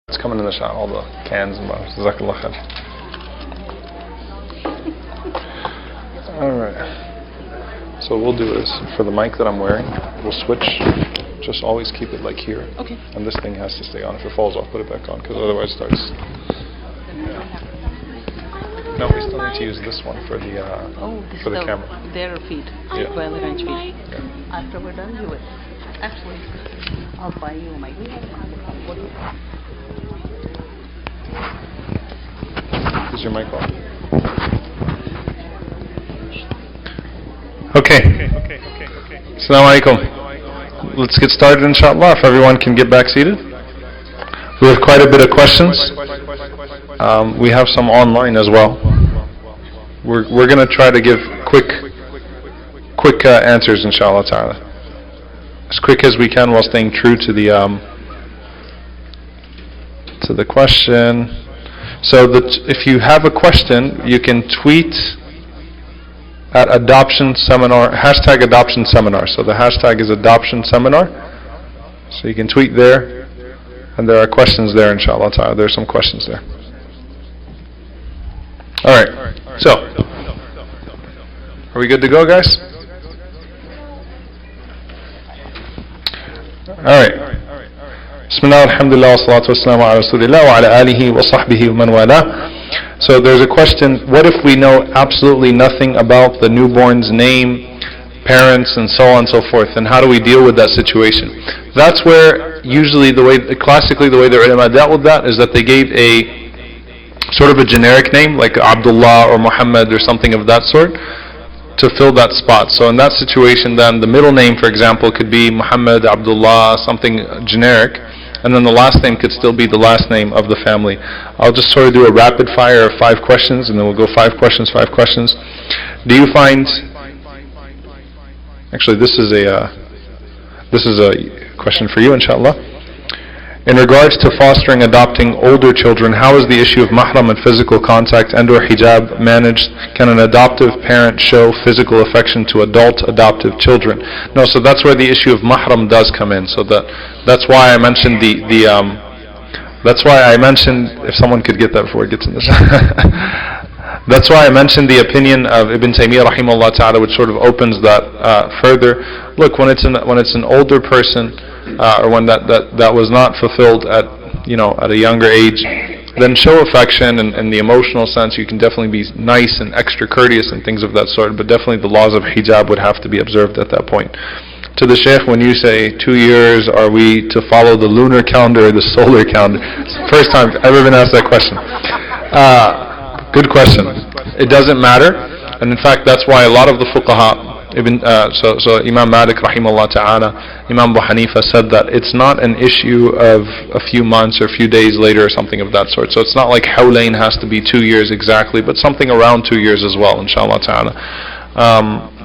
It's coming in the shot, all the cans and bottles. Jazakallah khair. Alright. So what we'll do is, for the mic that I'm wearing, we'll switch. Just always keep it like here. Okay. And this thing has to stay on. If it falls off, put it back on, because otherwise it starts. Yeah. No, we still need to use this one for the camera. Their feed. Yeah. Well arranged feed. Yeah. After we're done, you will. Actually, I'll buy you a mic. What do you think? Is your mic on? Okay. Assalamu alaikum. Let's get started, inshallah, if everyone can get back seated. We have quite a bit of questions. We have some online as well. We're going to try to give quick answers, inshallah ta'ala. As quick as we can while staying true to the question. So that if you have a question, you can tweet at Adoption Seminar, hashtag Adoption Seminar. So the hashtag is Adoption Seminar. So you can tweet there, and there are questions there, inshallah ta'ala. There are some questions there. Alright, so, are we good to go, guys? Alright. Bismillah, alhamdulillah, wa salatu wassalamu ala rasulillah wa ala alihi wa sahbihi wa man wala. So there's a question, what if we know absolutely nothing about the newborn's name, parents, and so on and so forth, and how do we deal with that situation? That's where usually classically the way the ulama dealt with that is that they gave a sort of a generic name, like Abdullah or Muhammad or something of that sort, to fill that spot. So in that situation then, the middle name, for example, could be Muhammad, Abdullah, something generic, and then the last name could still be the last name of the family. I'll just sort of do a rapid fire of 5 questions, and then we'll go 5 questions. Do you find... Actually, this is a question for you, inshallah. In regards to fostering, adopting older children, how is the issue of mahram and physical contact and or hijab managed? Can an adoptive parent show physical affection to adult adoptive children? No, so that's where the issue of mahram does come in. So that's why I mentioned if someone could get that before it gets in this. That's why I mentioned the opinion of Ibn Taymiyyah rahimahullah ta'ala, which sort of opens that further. Look, when it's an older person, or when that was not fulfilled at a younger age, then show affection and in the emotional sense. You can definitely be nice and extra courteous and things of that sort, but definitely the laws of hijab would have to be observed at that point. To the Shaykh, when you say 2 years, are we to follow the lunar calendar or the solar calendar? It's the first time I've ever been asked that question. Good question. It doesn't matter, and in fact that's why a lot of the fuqaha, so Imam Malik rahimahullah ta'ala, Imam Abu Hanifa said that it's not an issue of a few months or a few days later or something of that sort. So it's not like hawlain has to be 2 years exactly, but something around 2 years as well, inshallah ta'ala.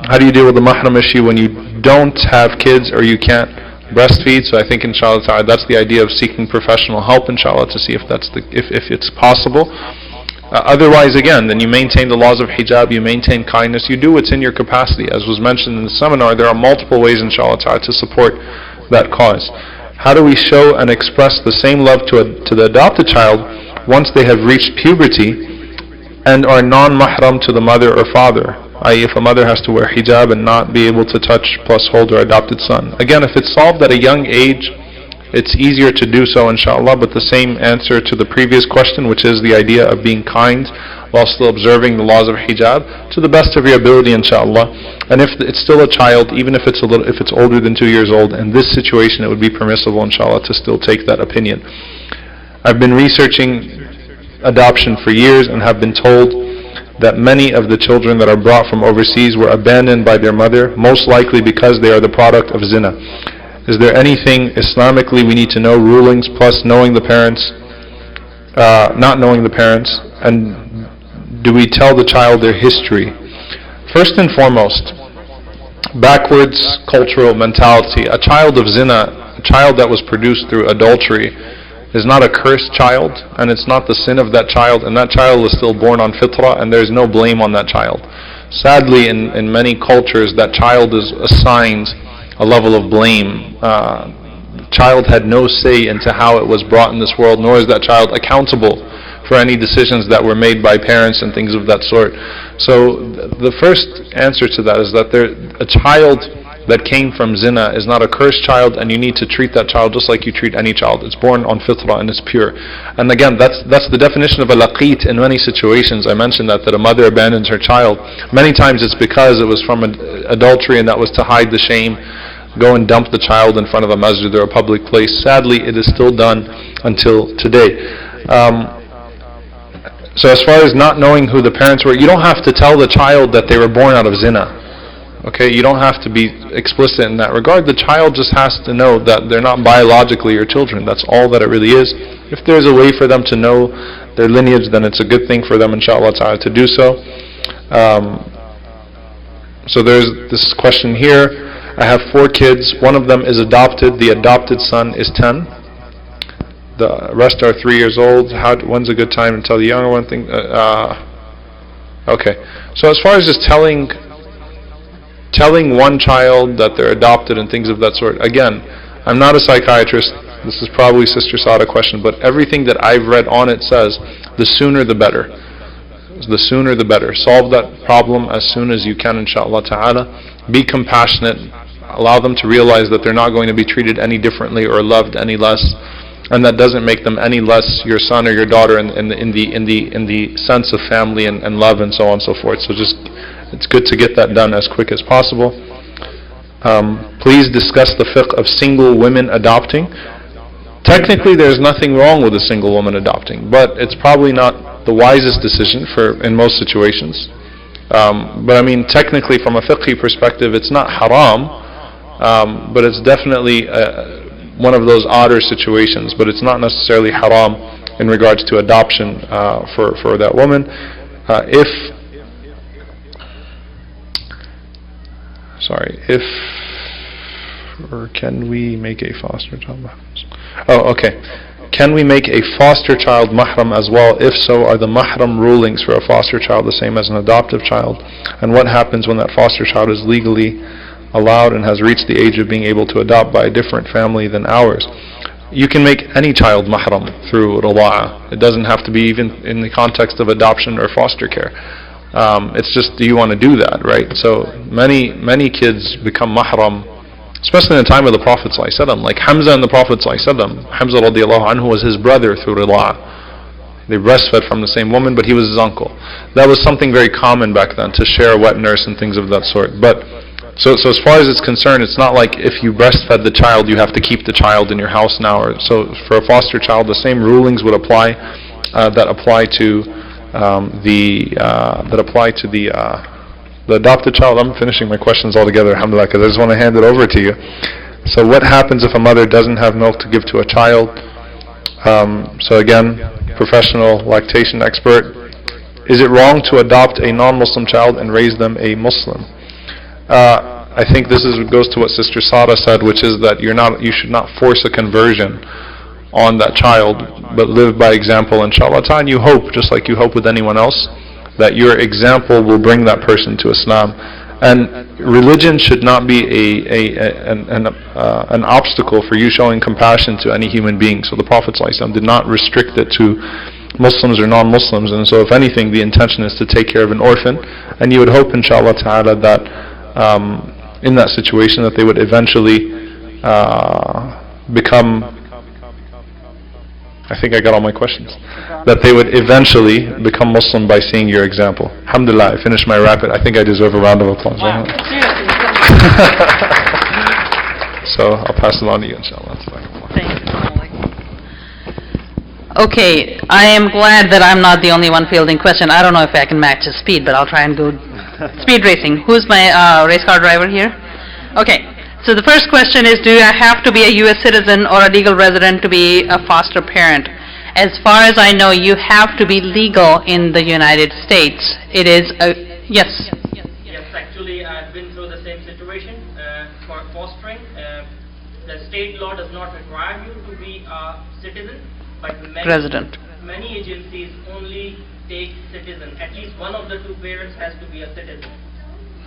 How do you deal with the mahram issue when you don't have kids or you can't breastfeed? So I think inshallah ta'ala that's the idea of seeking professional help, inshallah, to see if it's possible. Otherwise, again, then you maintain the laws of hijab, you maintain kindness, you do what's in your capacity. As was mentioned in the seminar, there are multiple ways, inshallah ta'ala, to support that cause. How do we show and express the same love to the adopted child once they have reached puberty and are non-mahram to the mother or father? I.e., if a mother has to wear hijab and not be able to touch plus hold her adopted son. Again, if it's solved at a young age, it's easier to do so, inshallah, but the same answer to the previous question, which is the idea of being kind while still observing the laws of hijab to the best of your ability, inshallah. And if it's still a child, even if it's older than 2 years old, in this situation it would be permissible, inshallah, to still take that opinion. I've been researching adoption for years and have been told that many of the children that are brought from overseas were abandoned by their mother, most likely because they are the product of zina. Is there anything Islamically we need to know, rulings plus knowing the parents, not knowing the parents, and do we tell the child their history? First and foremost, backwards cultural mentality. A child of zina, a child that was produced through adultery, is not a cursed child, and it's not the sin of that child, and that child is still born on fitrah, and there's no blame on that child. Sadly, in many cultures, that child is assigned a level of blame child had no say into how it was brought in this world, nor is that child accountable for any decisions that were made by parents and things of that sort. So the first answer to that is that a child that came from zina is not a cursed child, and you need to treat that child just like you treat any child. It's born on fitrah and it's pure. And again, that's the definition of a laqit in many situations. I mentioned that a mother abandons her child. Many times it's because it was from adultery, and that was to hide the shame. Go and dump the child in front of a masjid or a public place. Sadly, it is still done until today. So as far as not knowing who the parents were, you don't have to tell the child that they were born out of zina. Okay, you don't have to be explicit in that regard. The child just has to know that they're not biologically your children. That's all that it really is. If there's a way for them to know their lineage, then it's a good thing for them, inshallah ta'ala, to do so. So there's this question here. I have 4 kids. One of them is adopted. The adopted son is 10. The rest are 3 years old. When's a good time to tell the younger one thing? Okay. So as far as just telling one child that they're adopted and things of that sort, again, I'm not a psychiatrist. This is probably Sister Sada question, but everything that I've read on it says the sooner the better. The sooner the better. Solve that problem as soon as you can, inshallah ta'ala. Be compassionate. Allow them to realize that they're not going to be treated any differently or loved any less, and that doesn't make them any less your son or your daughter in the sense of family and love and so on and so forth. So just, it's good to get that done as quick as possible. Please discuss the fiqh of single women adopting. Technically, there's nothing wrong with a single woman adopting, but it's probably not the wisest decision in most situations. But I mean, technically, from a fiqhi perspective, it's not haram, but it's definitely one of those odder situations. But it's not necessarily haram in regards to adoption for that woman. Or can we make a foster child mahram? Oh, okay. Can we make a foster child mahram as well? If so, are the mahram rulings for a foster child the same as an adoptive child? And what happens when that foster child is legally allowed and has reached the age of being able to adopt by a different family than ours? You can make any child mahram through rawa'ah. It doesn't have to be even in the context of adoption or foster care. It's just, do you want to do that, right? So many kids become mahram, especially in the time of the Prophet ﷺ, like Hamza and the Prophet ﷺ. Hamza radiallahu anhu was his brother through rida'ah. They breastfed from the same woman, but he was his uncle. That was something very common back then, to share a wet nurse and things of that sort. But so as far as it's concerned, it's not like if you breastfed the child, you have to keep the child in your house now. So for a foster child, the same rulings would apply that apply to the adopted child. I'm finishing my questions altogether, alhamdulillah, because I just want to hand it over to you. So what happens if a mother doesn't have milk to give to a child? So again, professional lactation expert. Is it wrong to adopt a non-Muslim child and raise them a Muslim? I think this goes to what Sister Sada said, which is that you should not force a conversion on that child, but live by example, inshallah ta'ala. And you hope, just like you hope with anyone else, that your example will bring that person to Islam. And religion should not be an obstacle for you showing compassion to any human being. So the Prophet ﷺ did not restrict it to Muslims or non-Muslims, and so if anything, the intention is to take care of an orphan, and you would hope, inshallah ta'ala, that in that situation that they would eventually become, I think I got all my questions, that they would eventually become Muslim by seeing your example. Alhamdulillah, I finished my rapid. I think I deserve a round of applause. Wow. So I'll pass it on to you, inshallah. Thank you. Okay, I am glad that I'm not the only one fielding question. I don't know if I can match his speed, but I'll try and go speed racing. Who's my race car driver here? Okay. So the first question is, do I have to be a U.S. citizen or a legal resident to be a foster parent? As far as I know, you have to be legal in the United States. It is yes. Yes, actually, I've been through the same situation for fostering. The state law does not require you to be a citizen, but many agencies only take citizen. At least one of the two parents has to be a citizen.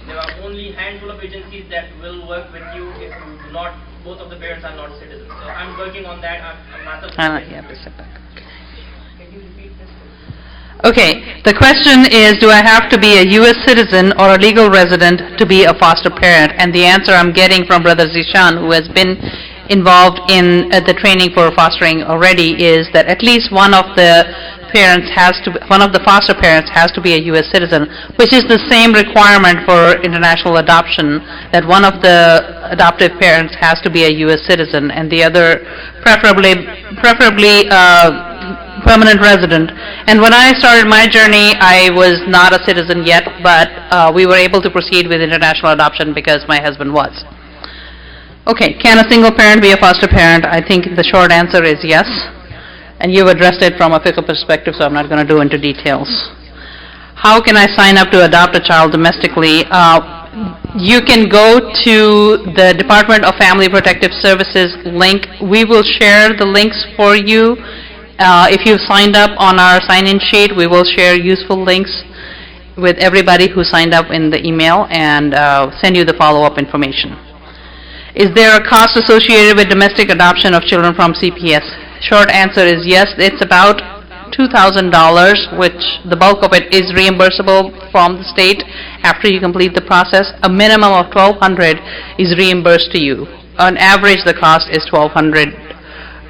There are only a handful of agencies that will work with you if you do not both of the parents are not citizens. So I'm working on that. I'm myself. You have to step back. Can you repeat this? Okay, the question is, do I have to be a U.S. citizen or a legal resident to be a foster parent? And the answer I'm getting from Brother Zishan, who has been involved in the training for fostering already, is that at least one of the foster parents has to be a U.S. citizen, which is the same requirement for international adoption, that one of the adoptive parents has to be a U.S. citizen and the other preferably permanent resident. And when I started my journey, I was not a citizen yet, but we were able to proceed with international adoption because my husband was. Okay, can a single parent be a foster parent? I think the short answer is yes. And you've addressed it from a fiqh perspective, so I'm not going to go into details. How can I sign up to adopt a child domestically? You can go to the Department of Family Protective Services link. We will share the links for you. If you've signed up on our sign-in sheet, we will share useful links with everybody who signed up in the email and send you the follow-up information. Is there a cost associated with domestic adoption of children from CPS? Short answer is yes. It's about $2,000, which the bulk of it is reimbursable from the state after you complete the process. A minimum of $1,200 is reimbursed to you. On average, the cost is $1,200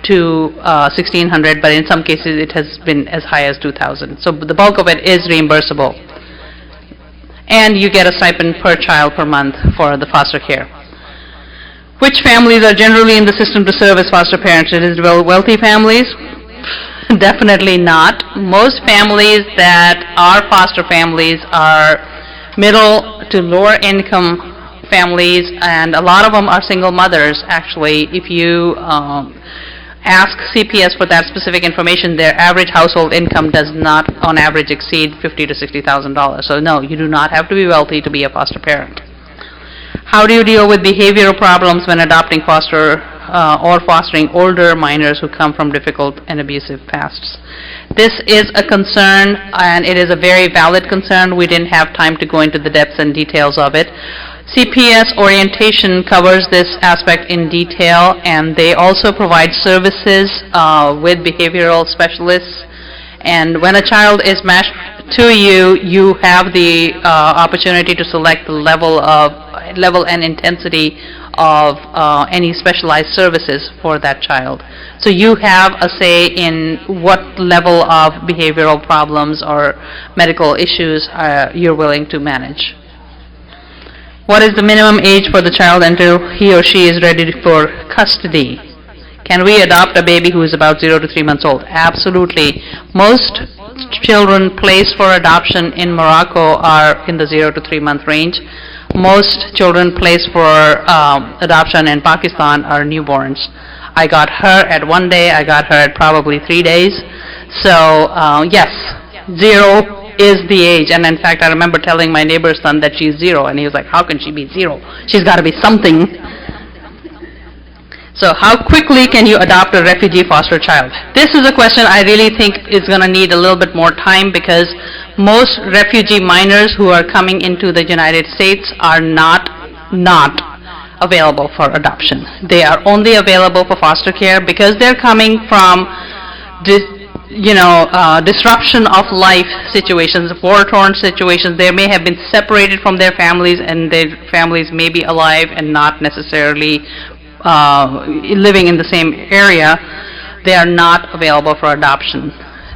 to $1,600, but in some cases it has been as high as $2,000. So the bulk of it is reimbursable. And you get a stipend per child per month for the foster care. Which families are generally in the system to serve as foster parents? It is wealthy families? Definitely not. Most families that are foster families are middle to lower income families, and a lot of them are single mothers, actually. If you ask CPS for that specific information, their average household income does not, on average, exceed $50,000 to $60,000. So no, you do not have to be wealthy to be a foster parent. How do you deal with behavioral problems when adopting or fostering older minors who come from difficult and abusive pasts? This is a concern, and it is a very valid concern. We didn't have time to go into the depths and details of it. CPS orientation covers this aspect in detail, and they also provide services with behavioral specialists. And when a child is matched to you, you have the opportunity to select the level and intensity of any specialized services for that child. So you have a say in what level of behavioral problems or medical issues you're willing to manage. What is the minimum age for the child until he or she is ready for custody? Can we adopt a baby who is about 0 to 3 months old? Absolutely. Most children placed for adoption in Morocco are in the 0 to 3 month range. Most children placed for adoption in Pakistan are newborns. I got her at 1 day, I got her at probably 3 days. So yes, 0 is the age. And in fact, I remember telling my neighbor's son that she's 0, and he was like, how can she be 0? She's got to be something. So how quickly can you adopt a refugee foster child? This is a question I really think is going to need a little bit more time, because most refugee minors who are coming into the United States are not available for adoption. They are only available for foster care because they're coming from disruption of life situations, war-torn situations. They may have been separated from their families, and their families may be alive and not necessarily living in the same area. They are not available for adoption.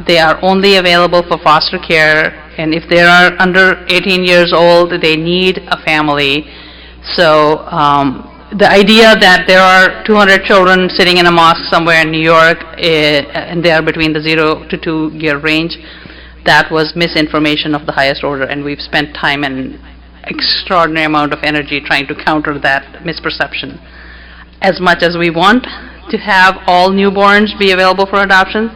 They are only available for foster care, and if they are under 18 years old, they need a family. So the idea that there are 200 children sitting in a mosque somewhere in New York, and they are between the 0 to 2 year range, that was misinformation of the highest order, and we've spent time and extraordinary amount of energy trying to counter that misperception. As much as we want to have all newborns be available for adoption,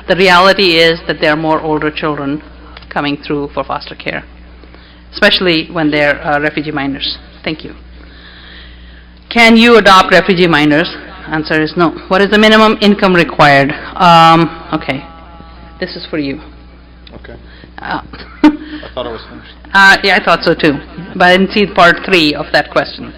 the reality is that there are more older children coming through for foster care, especially when they're refugee minors. Thank you. Can you adopt refugee minors? Answer is no. What is the minimum income required? Okay, this is for you. Okay. I thought it was finished. Yeah, I thought so too, but I didn't see part 3 of that question.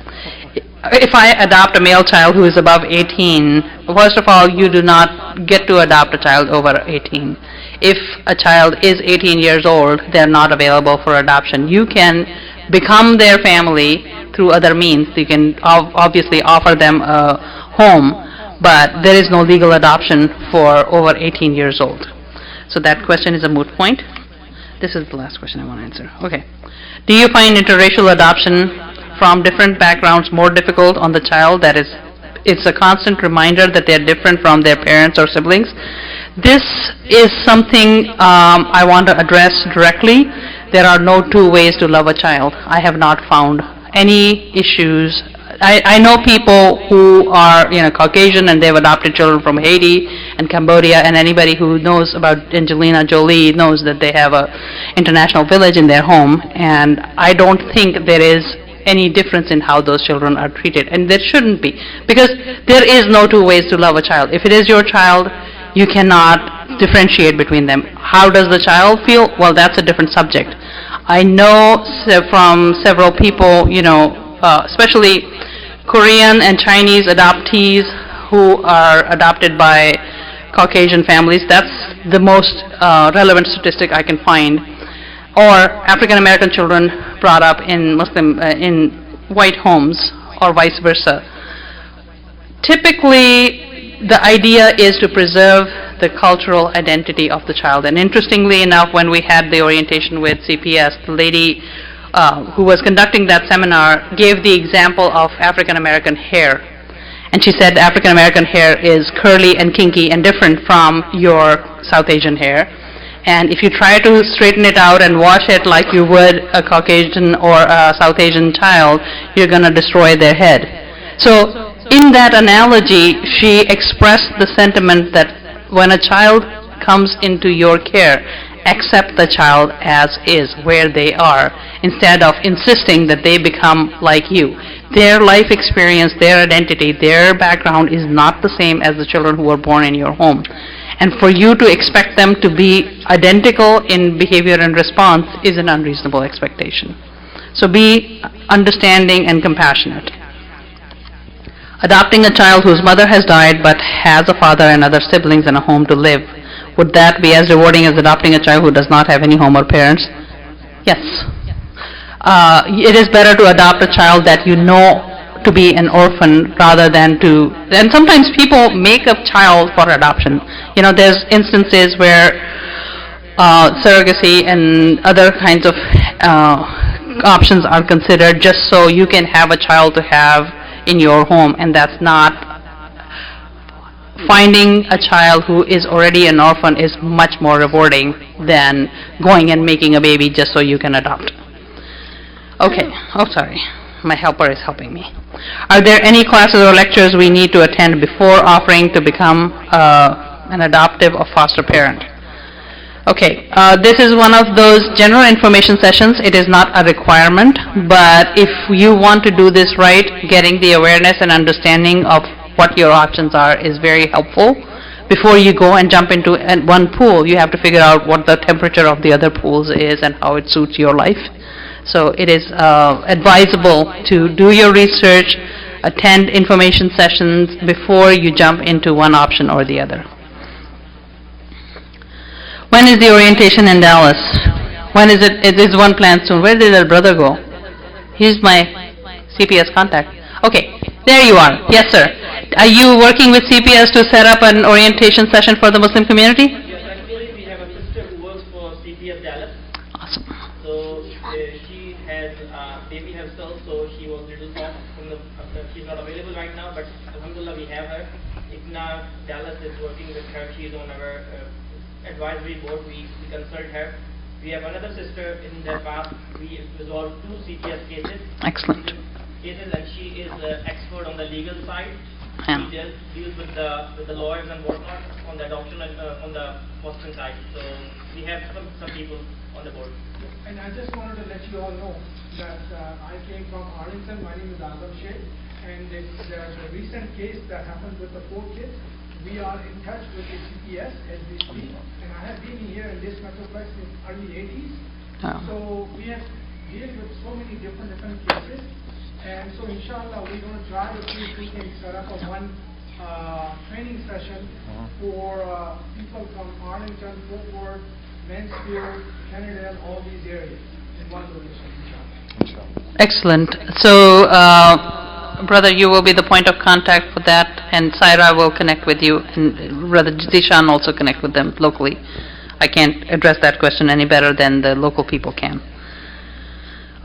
if I adopt a male child who is above 18, first of all, you do not get to adopt a child over 18. If a child is 18 years old, they're not available for adoption. You can become their family through other means. You can obviously offer them a home, but there is no legal adoption for over 18 years old. So that question is a moot point. This is the last question I want to answer. Okay. Do you find interracial adoption from different backgrounds more difficult on the child? That is, it's a constant reminder that they're different from their parents or siblings. This is something I want to address directly. There are no two ways to love a child. I have not found any issues. I know people who are Caucasian and they've adopted children from Haiti and Cambodia, and anybody who knows about Angelina Jolie knows that they have a international village in their home, and I don't think there is any difference in how those children are treated, and there shouldn't be, because there is no two ways to love a child. If it is your child, you cannot differentiate between them. How does the child feel? Well, that's a different subject. I know from several people, especially Korean and Chinese adoptees who are adopted by Caucasian families. That's the most relevant statistic I can find. Or African American children brought up in in white homes, or vice versa. Typically, the idea is to preserve the cultural identity of the child. And interestingly enough, when we had the orientation with CPS, the lady who was conducting that seminar gave the example of African American hair. And she said African American hair is curly and kinky and different from your South Asian hair. And if you try to straighten it out and wash it like you would a Caucasian or a South Asian child, you're going to destroy their head. So in that analogy, she expressed the sentiment that when a child comes into your care, accept the child as is, where they are, instead of insisting that they become like you. Their life experience, their identity, their background is not the same as the children who were born in your home. And for you to expect them to be identical in behavior and response is an unreasonable expectation. So be understanding and compassionate. Adopting a child whose mother has died but has a father and other siblings and a home to live, would that be as rewarding as adopting a child who does not have any home or parents? Yes. It is better to adopt a child that you know to be an orphan rather than to, and sometimes people make a child for adoption. There's instances where surrogacy and other kinds of options are considered just so you can have a child to have in your home, and that's not. Finding a child who is already an orphan is much more rewarding than going and making a baby just so you can adopt. Okay. Oh, sorry. My helper is helping me. Are there any classes or lectures we need to attend before offering to become an adoptive or foster parent? Okay. This is one of those general information sessions. It is not a requirement, but if you want to do this right, getting the awareness and understanding of what your options are is very helpful. Before you go and jump into one pool, you have to figure out what the temperature of the other pools is and how it suits your life. So it is advisable to do your research, attend information sessions before you jump into one option or the other. When is the orientation in Dallas? When is it? It is one planned soon. Where did our brother go? He's my CPS contact. Okay, there you are. Yes, sir. Are you working with CPS to set up an orientation session for the Muslim community? Yes, actually we have a sister who works for CPS Dallas. Awesome. So she has a baby herself, so she was little soft from she's not available right now, but alhamdulillah we have her. Ikna Dallas is working with her. She is on our advisory board. We consult her. We have another sister in the past. We resolved 2 CPS cases. Excellent. And she is an expert on the legal side. Yeah. She deals with the lawyers and whatnot on the adoption and on the fostering side. So we have some people on the board. And I just wanted to let you all know that I came from Arlington. My name is Azam Sheikh, and it's the recent case that happened with the 4 kids. We are in touch with the CPS as we speak, and I have been here in this metroplex since early 80s. Oh. So we have dealt with so many different cases. And so inshallah we're going to try to see if we can set up a one training session for people from Arlington, Fort Worth, Mansfield, Kennedale, all these areas in one location, inshallah. Excellent. So, brother, you will be the point of contact for that, and Saira will connect with you, and brother Zishan also connect with them locally. I can't address that question any better than the local people can.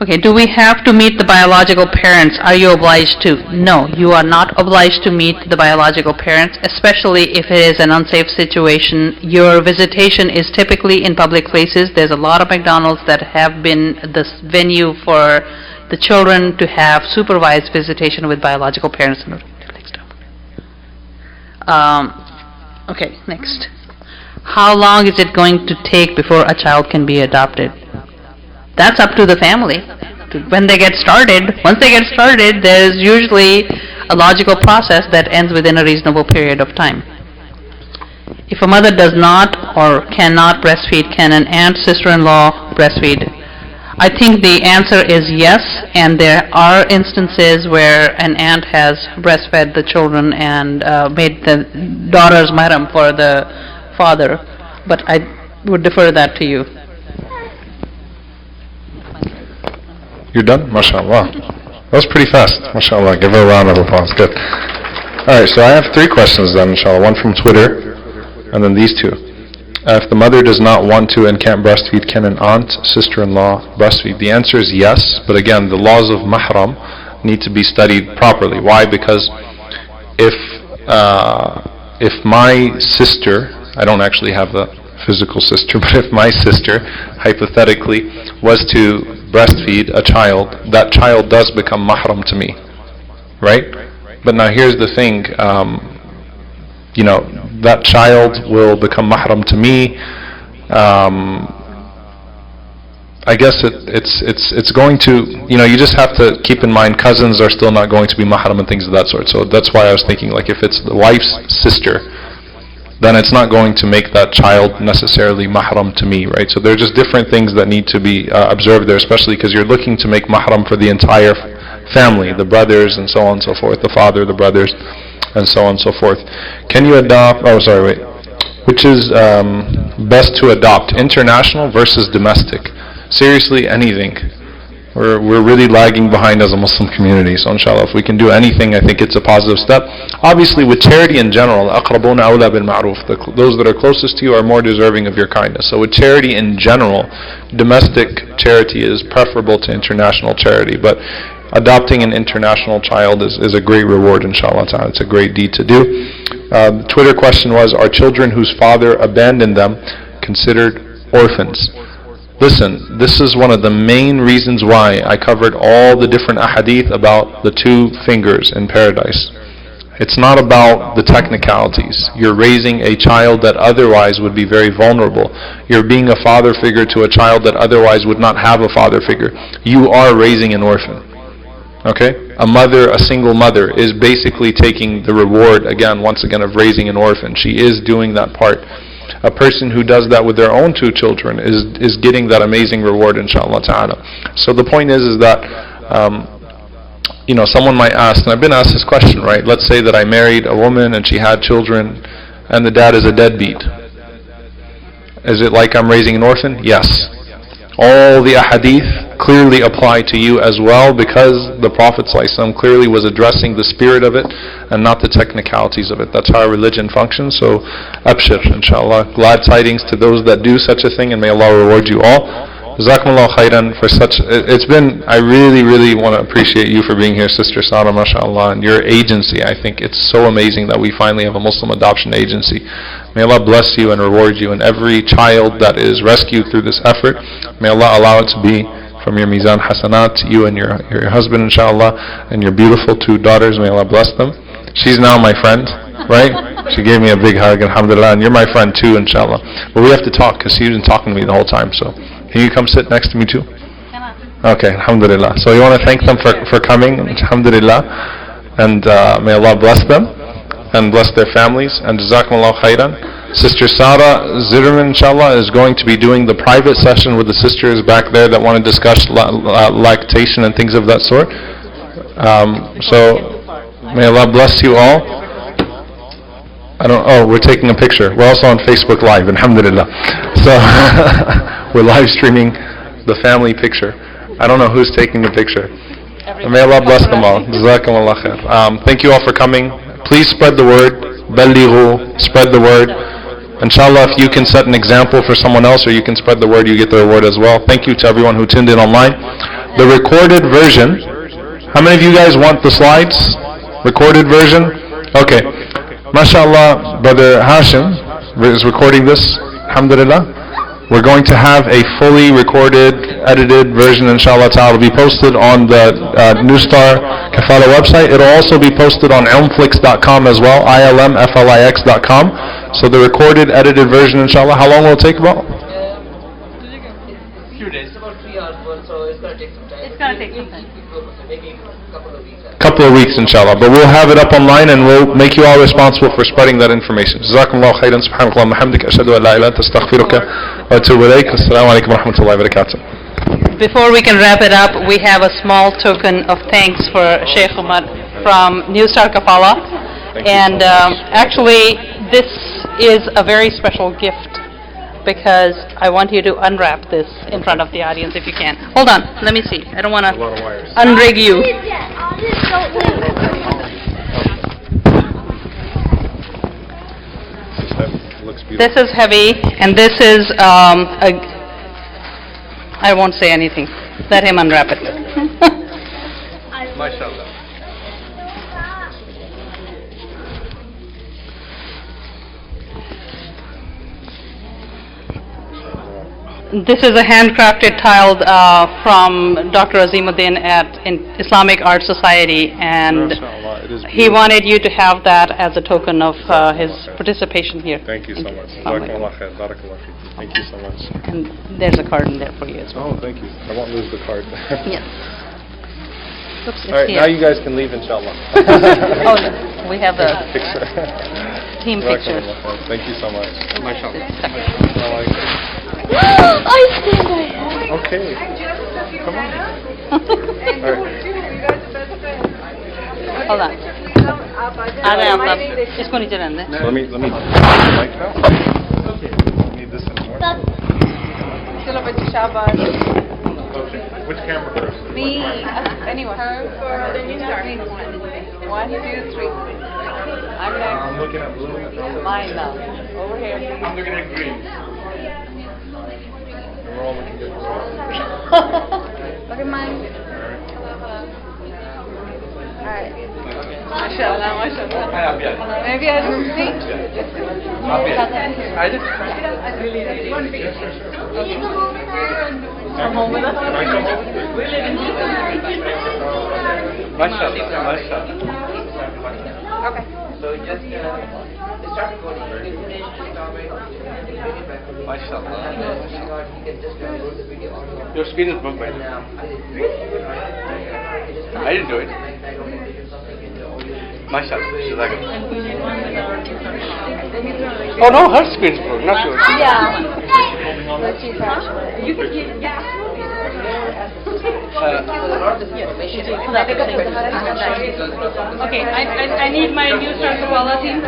Okay, do we have to meet the biological parents? Are you obliged to? No, you are not obliged to meet the biological parents, especially if it is an unsafe situation. Your visitation is typically in public places. There's a lot of McDonald's that have been the venue for the children to have supervised visitation with biological parents. Okay, next. How long is it going to take before a child can be adopted? That's up to the family. When they get started, once they get started, there's usually a logical process that ends within a reasonable period of time. If a mother does not or cannot breastfeed, can an aunt, sister-in-law breastfeed? I think the answer is yes, and there are instances where an aunt has breastfed the children and made the daughters mahram for the father, but I would defer that to you. You're done? MashaAllah. That was pretty fast. MashaAllah. Give her a round of applause. Good. Alright, so I have 3 questions then, inshallah. One from Twitter, and then these 2. If the mother does not want to and can't breastfeed, can an aunt, sister-in-law breastfeed? The answer is yes, but again, the laws of mahram need to be studied properly. Why? Because if my sister, I don't actually have a physical sister, but if my sister, hypothetically, was to breastfeed a child, that child does become mahram to me, right? But now here's the thing, that child will become mahram to me. I guess it's going to, you just have to keep in mind cousins are still not going to be mahram and things of that sort. So that's why I was thinking, like, if it's the wife's sister, then it's not going to make that child necessarily mahram to me, right? So there are just different things that need to be observed there, especially because you're looking to make mahram for the entire family, the brothers and so on and so forth, the father, the brothers, and so on and so forth. Can you adopt, which is best to adopt, international versus domestic? Seriously, anything. We're really lagging behind as a Muslim community, so inshallah, if we can do anything, I think it's a positive step. Obviously, with charity in general, أَقْرَبُونَ أَوْلَى بِالْمَعْرُوفِ, those that are closest to you are more deserving of your kindness. So with charity in general, domestic charity is preferable to international charity, but adopting an international child is a great reward, inshallah ta'ala. It's a great deed to do. The Twitter question was, are children whose father abandoned them considered orphans? Listen, this is one of the main reasons why I covered all the different ahadith about the 2 fingers in paradise. It's not about the technicalities. You're raising a child that otherwise would be very vulnerable. You're being a father figure to a child that otherwise would not have a father figure. You are raising an orphan. Okay? A single mother is basically taking the reward, once again, of raising an orphan. She is doing that part. A person who does that with their own 2 children is getting that amazing reward, inshallah ta'ala. So the point is that, someone might ask, and I've been asked this question, right? Let's say that I married a woman and she had children and the dad is a deadbeat. Is it like I'm raising an orphan? Yes. All the ahadith clearly apply to you as well, because the Prophet ﷺ clearly was addressing the spirit of it and not the technicalities of it. That's how our religion functions. So abshir, inshallah. Glad tidings to those that do such a thing, and may Allah reward you all. Jazakumullah khairan for such. I really want to appreciate you for being here, Sister Sara, mashallah, and your agency. I think it's so amazing that we finally have a Muslim adoption agency. May Allah bless you and reward you, and every child that is rescued through this effort, may Allah allow it to be from your mizan hasanat, you and your husband, inshallah, and your beautiful 2 daughters. May Allah bless them. She's now my friend, right? She gave me a big hug, alhamdulillah, and you're my friend too, inshallah. But we have to talk, because she's been talking to me the whole time, so can you come sit next to me too? Okay, alhamdulillah. So you want to thank them for coming, alhamdulillah, and may Allah bless them and bless their families, and jazakumullah khairan. Sister Sara Zitterman, inshallah, is going to be doing the private session with the sisters back there that want to discuss lactation and things of that sort. So may Allah bless you all. We're taking a picture. We're also on Facebook Live, alhamdulillah. So we're live streaming the family picture. I don't know who's taking the picture. May Allah bless them all. Jazakumullah khair. Thank you all for coming. Please spread the word. Ballighu, spread the word. Inshallah, if you can set an example for someone else or you can spread the word, you get the reward as well. Thank you to everyone who tuned in online. The recorded version, how many of you guys want the slides? Recorded version? Okay. MashaAllah, Brother Hashim is recording this, alhamdulillah. We're going to have a fully recorded, edited version, inshallah ta'ala, will be posted on the New Star Kafala website. It'll also be posted on ilmflix.com as well, ilmflix.com. So the recorded, edited version, inshallah, how long will it take about? Few days. It's about 3 hours worth, so it's going to take some time. It's going to take some time. Maybe a couple of weeks. Couple of weeks, inshallah. But we'll have it up online and we'll make you all responsible for spreading that information. Jazakumullahu khairan, subhanakallah, hamdika, ashhadu an la ilaha illa anta, astaghfiruka wa atubu ilayk. Assalamu alaikum wa rahmatullahi wa barakatuh. Before we can wrap it up, we have a small token of thanks for Sheikh Umar from New Star Kafala. And actually, this is a very special gift because I want you to unwrap this in front of the audience if you can. Hold on, let me see. I don't want to unrig you. This is heavy, and this is, I won't say anything. Let him unwrap it. MashaAllah. This is a handcrafted tile from Dr. Azimuddin at Islamic Art Society, and he wanted you to have that as a token of his participation here. Thank you so much. Jazakumullah khair. Barakallah feek. Thank you so much. And there's a card in there for you as well. Oh, thank you. I won't lose the card. Yes. Oops, it's All right, here. now you guys can leave, inshallah. Oh, no. We have the Picture. team pictures. Thank you so much. I stand right. Okay. Come on. All right. Hold on. आ रहे हैं आप सब इसको नीचे रहने दें. So let me mic now. Okay. Need this anymore. चलो बच्चे शाबाश. Okay. Which camera first? Me, anyone. Then you start. 1, 2, 3. I'm next. I'm looking at blue. Mine now. Over here. I'm looking at green. And we're all looking good as well. Look at mine. Alright. MashaAllah, MashaAllah. Maybe I don't see. I just really Come home with us. We live in MashaAllah. Okay. So just start recording. You can finish the topic. MashaAllah. You can just upload the video on Your screen is broke, right? I didn't do it. MashaAllah. Oh no, her screen's broke, not yours. Yeah. Let's see if you can get Okay, I need my New Star Kafala team.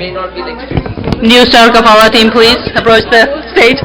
may not be the experience. New Star Kafala team, please approach the stage.